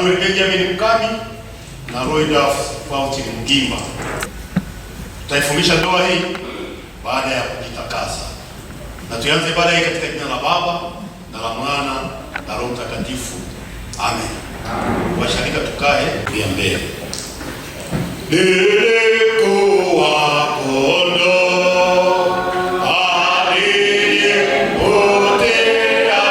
Emmanuel Benjamin Mkami na Roida Fauci Mgimba. Tutaifungisha ndoa hii baada ya kujitakasa. Na tuanze ibada hii katika jina la Baba na la Mwana na Roho Mtakatifu. Amen. Washarika tukae tuiambie. Nilikuwa kondoo aliyepotea,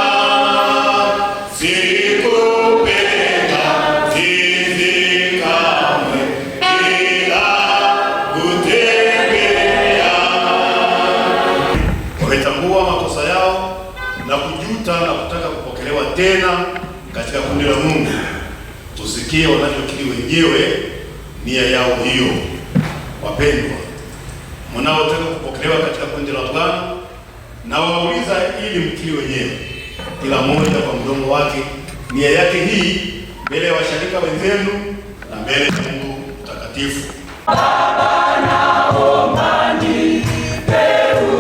sikupenda zizi kamwe ila kutembea. Wametambua makosa yao na kujuta na kutaka kupokelewa tena katika kundi la Mungu. Tusikie wanachokiri wenyewe nia yao hiyo. Wapendwa, mnaotaka kupokelewa katika kundi la Bwana, na wauliza ili mkiri wenyewe, kila mmoja kwa mdomo wake, nia yake hii mbele ya washirika wenzenu na mbele ya Mungu mtakatifu. Baba, naomba nipe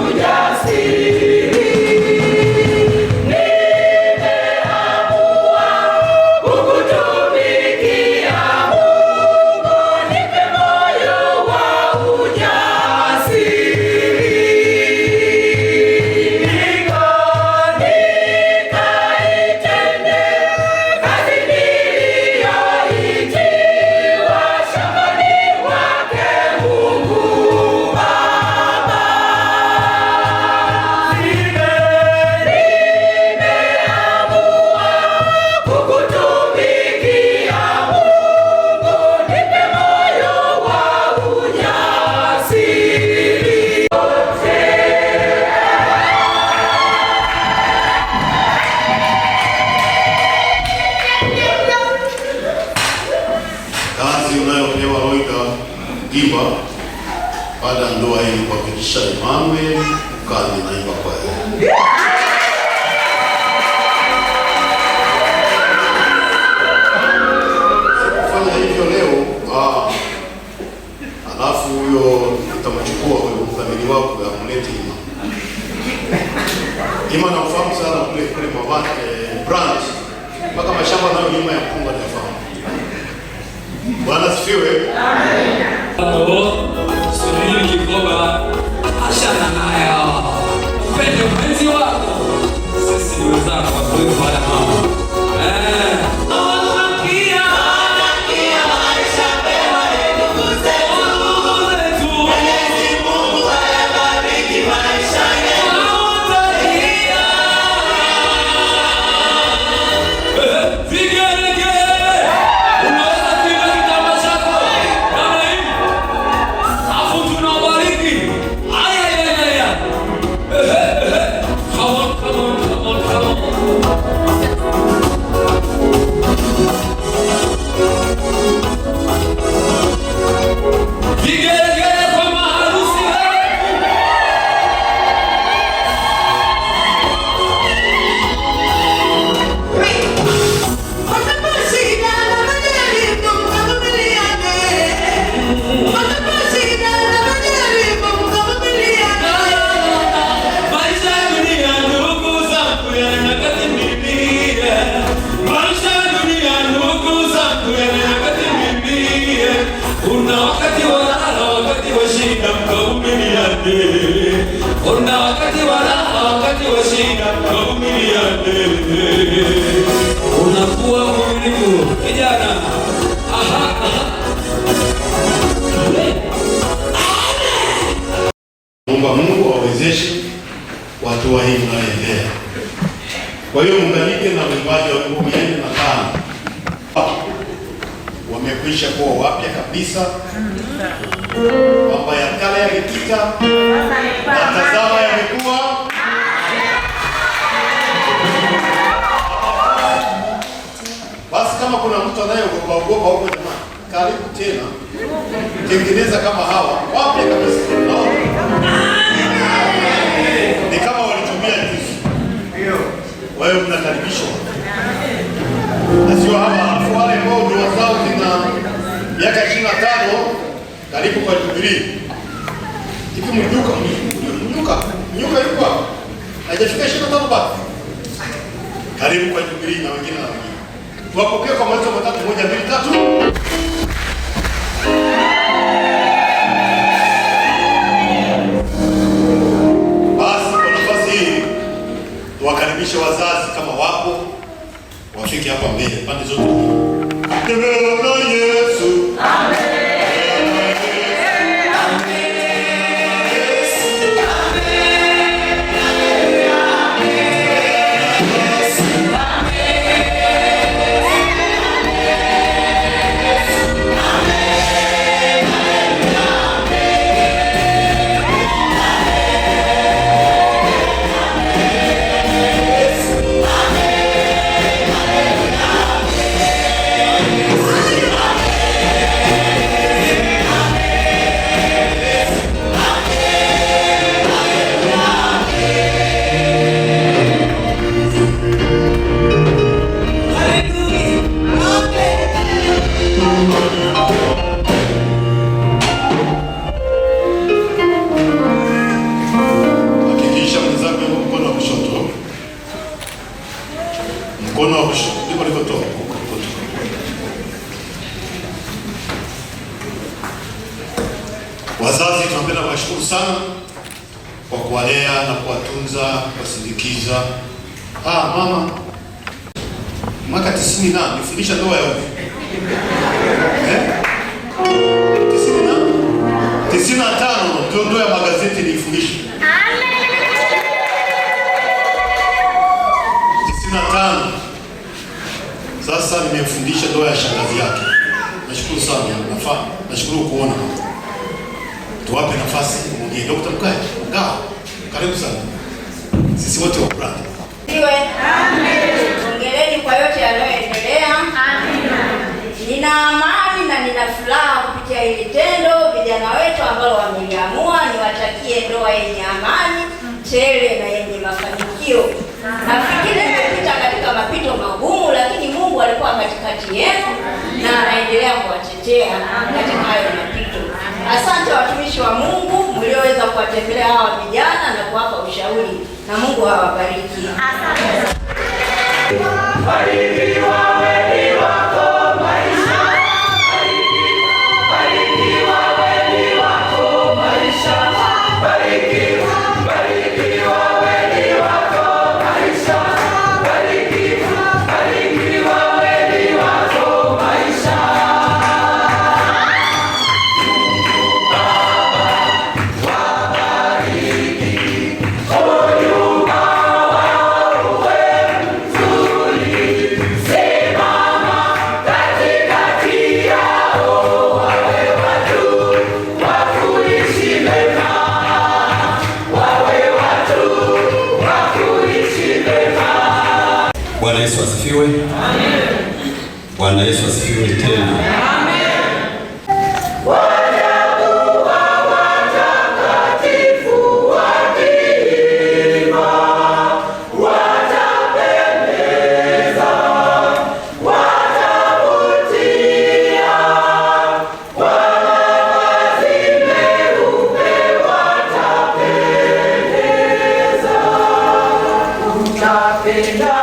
ujasiri. Unayopewa Roida Mgimba baada ya ndoa hii kuhakikisha Emmanuel Mkami naimba kwa yeye. Fanya hivyo leo, alafu huyo utamchukua huyo mdhamini wako amlete Ima na ufahamu sana kule Mabate branch mpaka mashamba nayo nyuma ya mpunga na fahamu. Bwana asifiwe. Amen. Sisi kikoba ashana haya. Upende mpenzi wako. Sisi wenzako kwa kuwepo haya mama. Kuna wakati wa raha, wakati wa shida, kuvumiliane. Unakuwa mvumilivu kijana. Mungu awezeshe watu wa hii mnaendelea. Kwa hiyo mngalike na uimbaji wa wimbo 405. Wamekwisha kuwa wapya kabisa. Mambo ya kale yalipita, tazama yamekuwa. Basi kama kuna mtu anayeogopa huko jamani, karibu tena. Tengeneza kama hawa, wapya kabisa. Ni kama walitumia juzi. Wewe mnakaribishwa. Na sio hawa wale ambao ndio wazao zina miaka 25 karibu kwa Jubilee. Hivi mnyuka yuko hapo. Hajafika 25 bado. Karibu kwa Jubilee na wengine na wengine. Tuwapokee kwa mwanzo matatu, 1, 2, 3. Basi kwa nafasi hii tuwakaribishe wazazi kama wapo, wafike hapa mbele pande zote. Tembea na Yesu. Amen. Mkono wa kushoto ndipo nilikotoa. Wazazi, tunapenda kuwashukuru sana kwa kuwalea na kuwatunza, kuwasindikiza. Mama mwaka 90 na nifundisha ndoa ya wewe. 95 ndio ya magazeti nilifundisha. 95. Sasa nimefundisha ndoa ya shangazi yake. Nashukuru sana, nashukuru kuona. Tuwape nafasi mwingine. Dr. Mkaya, karibu sana. Sisi wote wa brother. Iwe. Amen. Hongereni kwa yote yanayoendelea. Amen. Nina amani na nina furaha kupitia hili tendo vijana wetu ambao wameliamua. Niwatakie ndoa yenye amani, tele na yenye mafanikio. Nafikiri nimepita katika mapito magumu, lakini Mungu alikuwa katikati yenu na anaendelea kuwatetea katika hayo mapito. Asante watumishi wa Mungu mlioweza kuwatembelea hawa vijana na kuwapa ushauri, na Mungu awabariki. Asante. Barikiwa wewe wako maisha. Barikiwa wewe wako maisha. Barikiwa wewe wako maisha. Barikiwa wewe wako maisha. Bwana Yesu asifiwe. Amen. Bwana Yesu asifiwe tena. Amen. Watakuwa watakatifu wakiimba, watapendeza, watavutia, kwa mavazi meupe watapendeza. Utapenda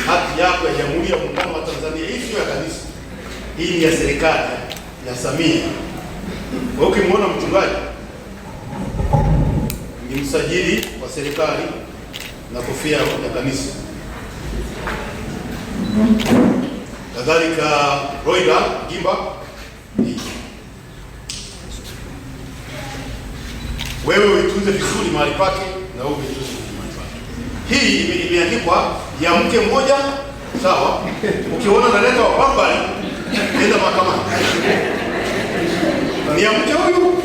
haki yako ya Jamhuri ya Muungano wa Tanzania. Hii sio ya kanisa, hii ni ya serikali ya Samia. Wewe ukimwona mchungaji ni msajili wa serikali na kofia ya kanisa. Kadhalika Roida Gimba, wewe uitunze vizuri mahali pake na wewe uitunze vizuri mahali pake. Hii imeandikwa ya mke mmoja, sawa? Ukiona naleta wapambali, nenda mahakamani. Ni ya mke huyu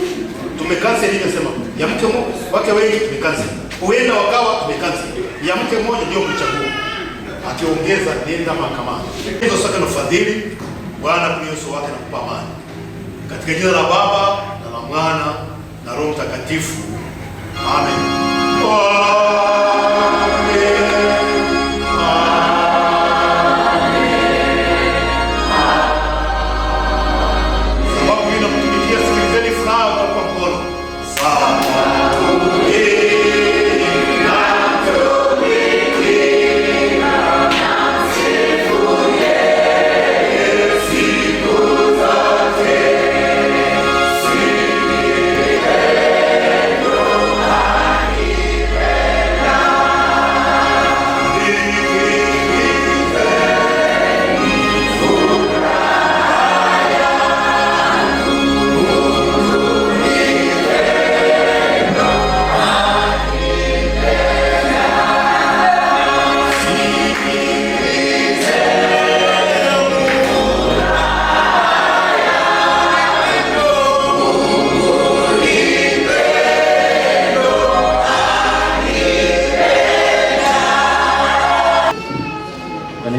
tumekansel, nimesema ya mke wake wengi tumekansel. Huenda wakawa tumekansel. Ya mke mmoja ndio mchagua. Akiongeza nenda mahakamani. Hizo saka na fadhili Bwana kuyoso wake na kupa amani. Katika jina la Baba na la Mwana na Roho Mtakatifu. Amen. Sababu ninamtumikia, sikilizeni furaha kwa mkono. Sawa.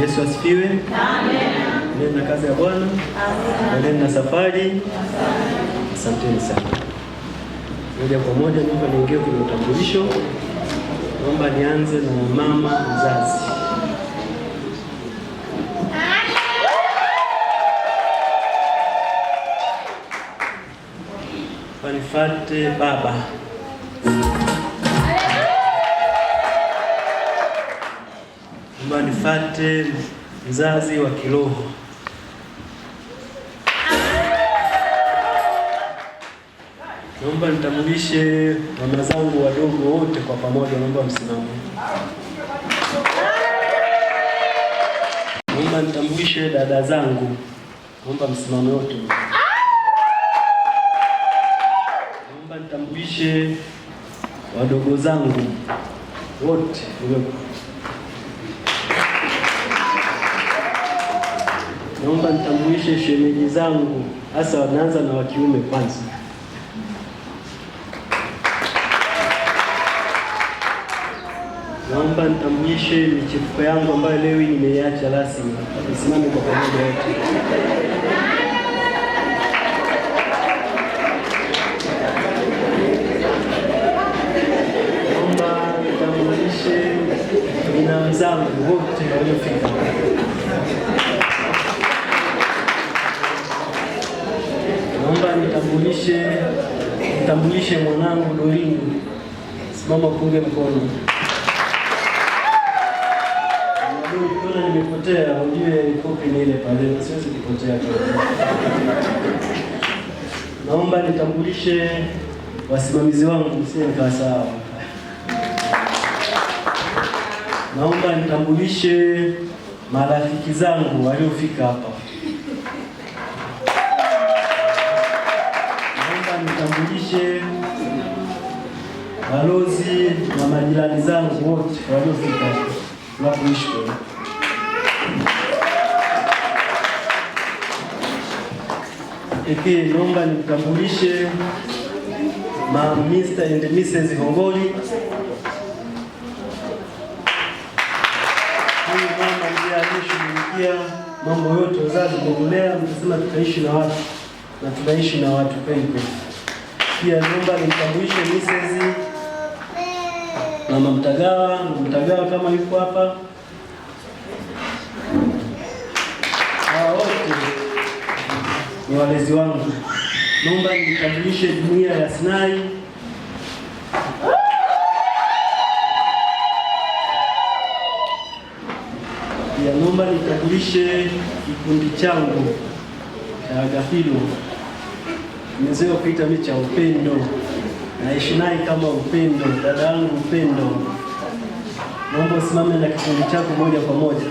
Yesu asifiwe. Amen. Nenda na kazi ya Bwana. Amen. Na safari. Asanteni sana. Moja kwa moja naomba niingie kwenye utambulisho. Naomba nianze na mama mzazi. Panifuate baba. Naomba nifuate mzazi wa kiroho. Naomba nitambulishe mama zangu wadogo wote kwa pamoja, naomba msimame. Naomba nitambulishe dada zangu, naomba msimame wote. Naomba nitambulishe wadogo zangu wote. Naomba nitambulishe shemeji zangu, hasa wanaanza na wa kiume kwanza. Naomba nitambulishe michepuko yangu ambayo leo hii nimeiacha rasmi. Tusimame kwa pamoja wote. Naomba nitambulishe binamu zangu wote waliofika. Naomba nitambulishe mwanangu Dorini. Simama kuunge mkono. Kuna nimepotea, ujue kopi ni ile pale, siwezi kupotea kwa. Naomba nitambulishe wasimamizi wangu, msije mkasahau. Naomba nitambulishe marafiki zangu waliofika hapa. Nitambulishe balozi na majirani zangu wote waliofika tunapoishi. Naomba nitambulishe Mr. and Mrs. Hongoli. Huyu mama ndiye aliyeshughulikia mambo yote uzazi kuendelea, mtasema tutaishi na watu na tunaishi na watu kweli. Pia naomba nimtambulishe Mrs. Mama Mtagawa. Mtagawa kama yuko hapa. Hawa wote ni walezi wangu. Naomba nitambulishe jumuiya ya Sinai. Pia naomba nitambulishe kikundi changu cha Agafilo. Nimezoea kuita mimi cha upendo. Naishi naye kama upendo, dada yangu upendo. Naomba usimame na kikundi chako moja kwa moja.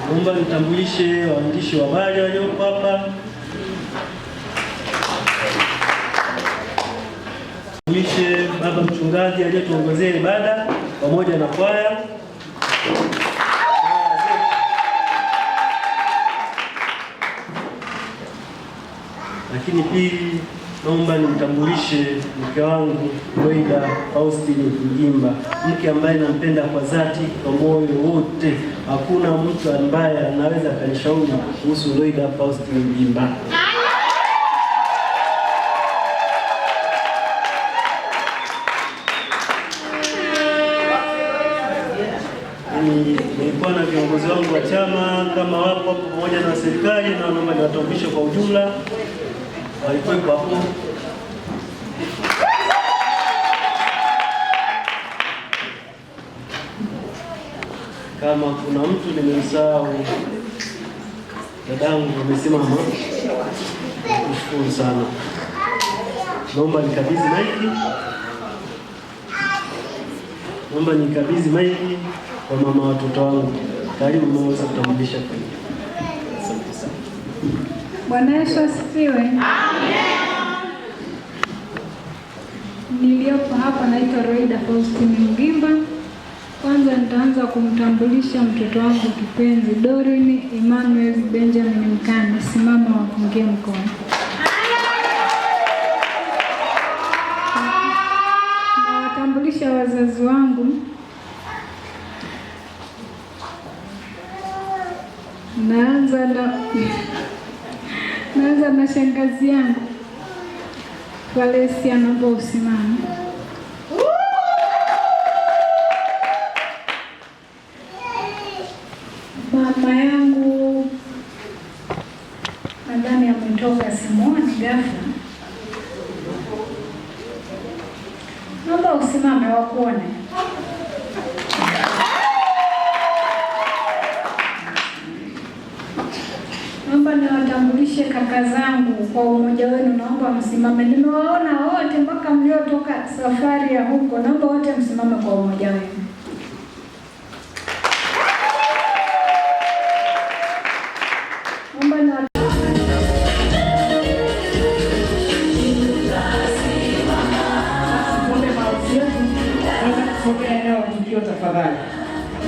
Naomba nitambulishe waandishi wa habari waliopo hapa. Nitambulishe baba mchungaji aliyetuongozea ibada pamoja na kwaya. Lakini pili, naomba nimtambulishe mke wangu Loida Faustine Mgimba, mke ambaye nampenda kwa dhati, kwa moyo wote. Hakuna mtu ambaye anaweza kanishauri kuhusu Loida Faustine Mgimba. Nilikuwa na viongozi wangu wa chama kama wapo pamoja na serikali, na naomba niwatambulishe kwa ujumla. Walikuwepo hapo. Kama kuna mtu nimemsahau, dadangu amesimama, nashukuru sana. Naomba nikabidhi maiki kwa mama watoto wangu. Karibu mweze kutambulisha kwa. Asante sana. Bwana Yesu asifiwe. Amen. Niliyopo hapa naitwa Loida Faustine Mgimba. Kwanza nitaanza kumtambulisha mtoto wangu kipenzi Dorine Emmanuel Benjamin Mkani. Simama wapungie mkono. Nawatambulisha wazazi wangu. Naanza na shangazi yangu Valesia, naomba usimame. Mama yangu nadhani ametoka Simoni ghafla, naomba usimame wakuone. Naomba niwatambulishe kaka zangu kwa umoja wenu, naomba msimame. Nimewaona wote mpaka mliotoka safari ya huko, naomba wote msimame kwa umoja wenu. Naomba na tafadhali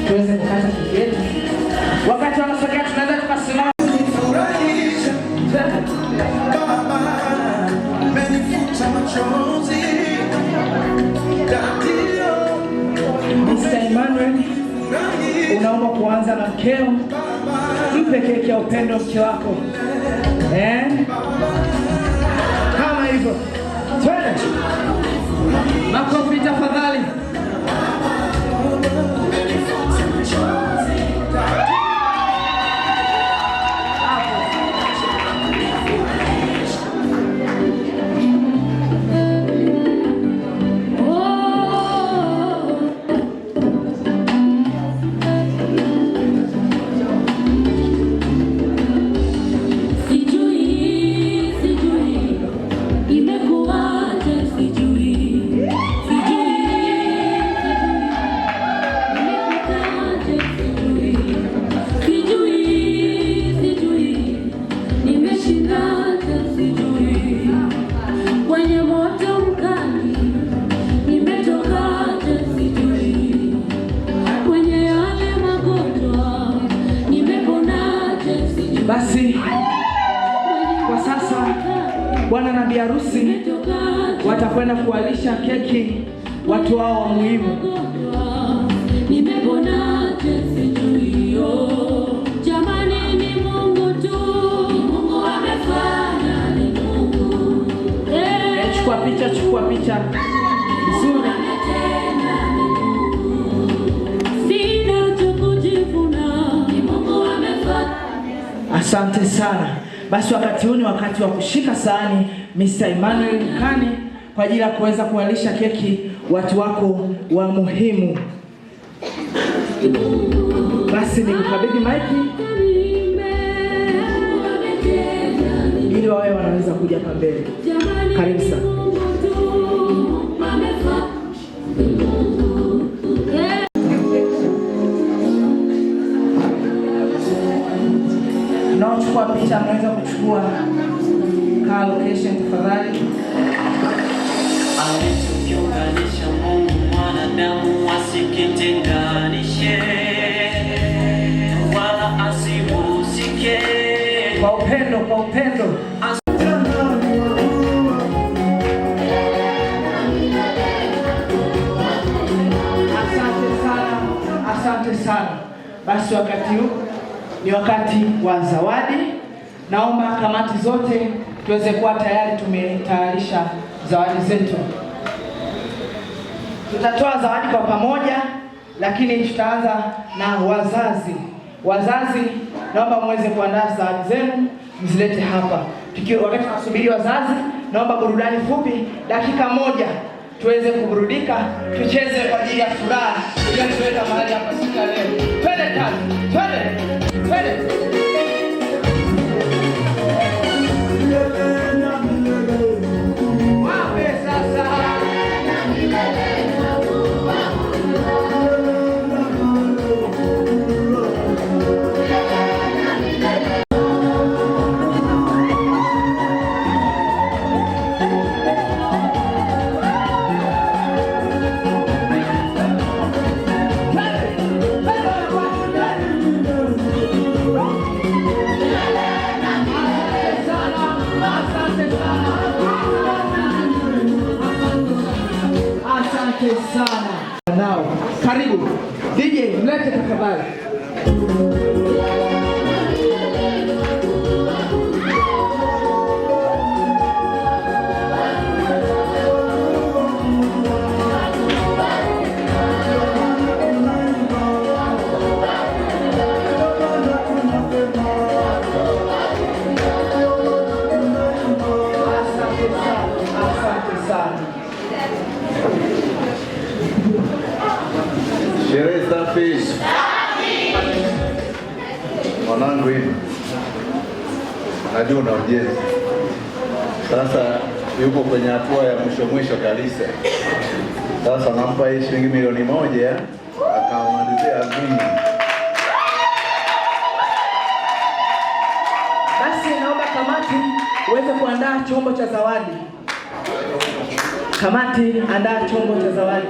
tuweze kukata keki yetu. Wakati wanasogea tunaweza tukasimama. Mr. Emmanuel, unaomba kuanza na mkeo. Mpe keki ya upendo mke wako. Kama hivyo. Twende. Makofi tafadhali. Sijui Basi kwa sasa bwana na bi harusi watakwenda kuwalisha keki watu wao wa muhimu. Jamani, ni Mungu tu, Mungu amefanya, ni Mungu. Chukua picha nzuri. Asante sana. Basi wakati huu ni wakati wa kushika sahani, Mr. Emmanuel Mkani, kwa ajili ya kuweza kuwalisha keki watu wako wa muhimu. Basi nikukabidhi maiki ili wawe wanaweza kuja hapa mbele. Karibu sana. Chukua picha, mnaweza kuchukua kaa location tafadhali. Alichokiunganisha Mungu mwanadamu asikitenganishe wala asihusike. Kwa upendo. Asante sana. Basi wakati huu ni wakati wa zawadi. Naomba kamati zote tuweze kuwa tayari, tumetayarisha zawadi zetu. Tutatoa zawadi kwa pamoja, lakini tutaanza na wazazi. Wazazi, naomba muweze kuandaa zawadi zenu, mzilete hapa. Wakati tunasubiri wazazi, naomba burudani fupi, dakika moja, tuweze kuburudika, tucheze kwa ajili ya furaha ili tuweka mahali hapa siku ya leo. Twende kazi, twende. Sana. Nao karibu DJ, mlete tafadhali. Asante sana. Sherehe safi. Mwanangu hivi. Najua na ujenzi. Sasa yuko kwenye hatua ya mwisho kabisa. Sasa nampa hii shilingi milioni 1 akamalizia azini. Basi naomba kamati uweze kuandaa chombo cha zawadi. Kamati, andaa chombo cha zawadi.